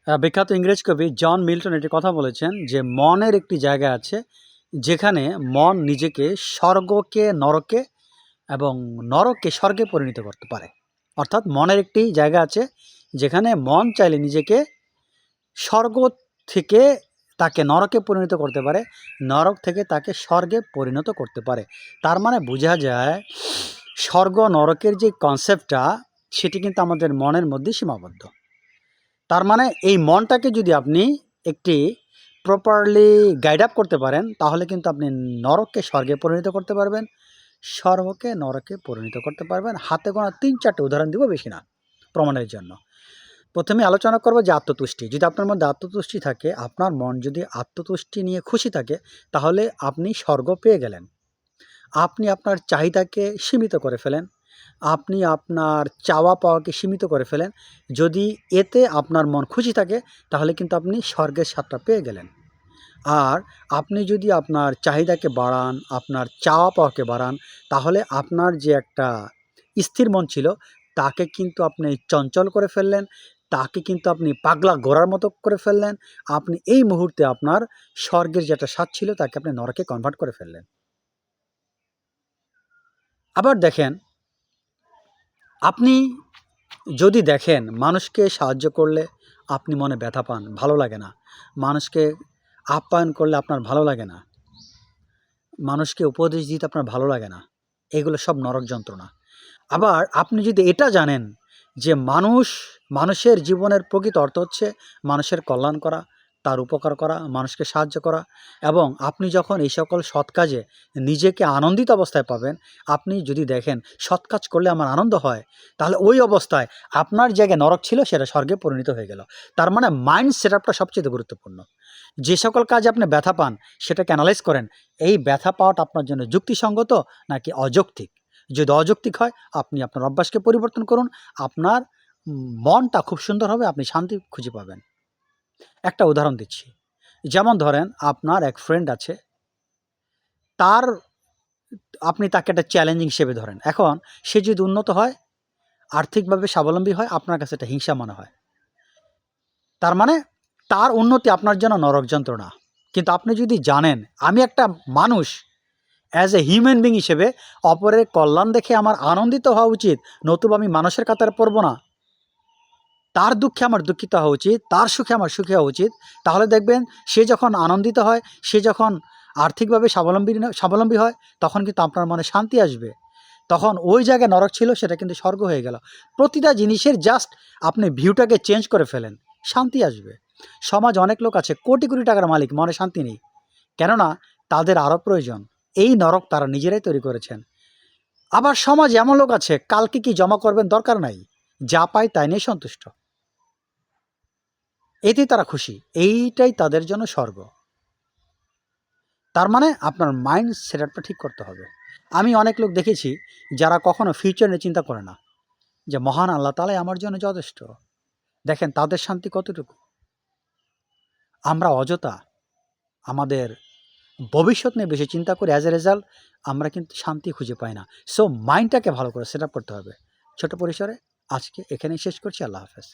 বিখ্যাত ইংরেজ কবি জন মিল্টন এটি কথা বলেছেন যে মনের একটি জায়গা আছে যেখানে মন নিজেকে স্বর্গকে নরকে এবং নরককে স্বর্গে পরিণত করতে পারে। অর্থাৎ মনের একটি জায়গা আছে যেখানে মন চাইলে নিজেকে স্বর্গ থেকে তাকে নরকে পরিণত করতে পারে, নরক থেকে তাকে স্বর্গে পরিণত করতে পারে। তার মানে বোঝা যায় স্বর্গ নরকের যে কনসেপ্টটা সেটি কিন্তু আমাদের মনের মধ্যে সীমাবদ্ধ। তার মানে এই মনটাকে যদি আপনি একটি প্রপারলি গাইড আপ করতে পারেন তাহলে কিন্তু আপনি নরককে স্বর্গে পরিণত করতে পারবেন, স্বর্গকে নরকে পরিণত করতে পারবেন। হাতে গোনা ৩-৪টে উদাহরণ দিব, বেশি না, প্রমাণের জন্য। প্রথমে আলোচনা করব যে আত্মতুষ্টি। যদি আপনার মধ্যে আত্মতুষ্টি থাকে, আপনার মন যদি আত্মতুষ্টি নিয়ে খুশি থাকে, তাহলে আপনি স্বর্গ পেয়ে গেলেন। আপনি আপনার চাহিদাকে সীমিত করে ফেলেন, আপনি আপনার চাওয়া পাওয়াকে সীমিত করে ফেলেন। যদি এতে আপনার মন খুশি থাকে তাহলে কিন্তু আপনি স্বর্গের স্বাদটা পেয়ে গেলেন। আর আপনি যদি আপনার চাহিদাকে বাড়ান, আপনার চাওয়া পাওয়াকে বাড়ান, তাহলে আপনার যে একটা স্থির মন ছিল তাকে কিন্তু আপনি চঞ্চল করে ফেললেন, তাকে কিন্তু আপনি পাগলা ঘোড়ার মতো করে ফেললেন। আপনি এই মুহূর্তে আপনার স্বর্গের যেটা স্বাদ ছিল তাকে আপনি নরকে কনভার্ট করে ফেললেন। আবার দেখেন, আপনি যদি দেখেন মানুষকে সাহায্য করলে আপনি মনে ব্যথা পান, ভালো লাগে না, মানুষকে আপ্যায়ন করলে আপনার ভালো লাগে না, মানুষকে উপদেশ দিতে আপনার ভালো লাগে না, এগুলো সব নরক যন্ত্রণা। আবার আপনি যদি এটা জানেন যে মানুষের জীবনের প্রকৃত অর্থ হচ্ছে মানুষের কল্যাণ করা, তার উপকার করা, মানুষকে সাহায্য করা, এবং আপনি যখন এই সকল সৎ কাজে নিজেকে আনন্দিত অবস্থায় পাবেন, আপনি যদি দেখেন সৎ কাজ করলে আমার আনন্দ হয়, তাহলে ওই অবস্থায় আপনার জায়গায় নরক ছিল সেটা স্বর্গে পরিণত হয়ে গেল। তার মানে মাইন্ড সেটআপটা সবচেয়ে গুরুত্বপূর্ণ। যে সকল কাজে আপনি ব্যথা পান সেটাকে অ্যানালাইজ করেন, এই ব্যথা পাওয়াটা আপনার জন্য যুক্তিসঙ্গত নাকি অযৌক্তিক। যদি অযৌক্তিক হয় আপনি আপনার অভ্যাসকে পরিবর্তন করুন, আপনার মনটা খুব সুন্দর হবে, আপনি শান্তি খুঁজে পাবেন। একটা উদাহরণ দিচ্ছি, যেমন ধরেন আপনার এক ফ্রেন্ড আছে, তার আপনি তাকে একটা চ্যালেঞ্জিং হিসেবে ধরেন। এখন সে যদি উন্নত হয়, আর্থিকভাবে স্বাবলম্বী হয়, আপনার কাছে এটা হিংসা মনে হয়। তার মানে তার উন্নতি আপনার জন্য নরক যন্ত্রণা। কিন্তু আপনি যদি জানেন আমি একটা মানুষ, অ্যাজ এ হিউম্যান বিং হিসেবে অপরের কল্যাণ দেখে আমার আনন্দিত হওয়া উচিত, নতুবা আমি মানুষের কাতারে পড়ব না। তার দুঃখে আমার দুঃখিত হওয়া উচিত, তার সুখে আমার সুখী হওয়া উচিত। তাহলে দেখবেন সে যখন আনন্দিত হয়, সে যখন আর্থিকভাবে স্বাবলম্বী হয়, তখন কিন্তু আপনার মনে শান্তি আসবে। তখন ওই জায়গায় নরক ছিল সেটা কিন্তু স্বর্গ হয়ে গেল। প্রতিটা জিনিসের জাস্ট আপনি ভিউটাকে চেঞ্জ করে ফেলেন, শান্তি আসবে। সমাজ অনেক লোক আছে কোটি কোটি টাকার মালিক, মনে শান্তি নেই, কেননা তাদের আরও প্রয়োজন। এই নরক তারা নিজেরাই তৈরি করেছেন। আবার সমাজ এমন লোক আছে কালকে কি জমা করবেন দরকার নাই, যা পায় তাই নিয়ে সন্তুষ্ট, এতেই তারা খুশি, এইটাই তাদের জন্য স্বর্গ। তার মানে আপনার মাইন্ড সেটআপটা ঠিক করতে হবে। আমি অনেক লোক দেখেছি যারা কখনো ফিউচার নিয়ে চিন্তা করে না, যে মহান আল্লাহ তাআলাই আমার জন্য যথেষ্ট। দেখেন তাদের শান্তি কতটুকু। আমরা অযথা আমাদের ভবিষ্যৎ নিয়ে বেশি চিন্তা করি, অ্যাজ এ রেজাল্ট আমরা কিন্তু শান্তি খুঁজে পাই না। সো মাইন্ডটাকে ভালো করে সেট আপ করতে হবে। ছোট পরিসরে আজকে এখানেই শেষ করছি। আল্লাহ হাফেজ।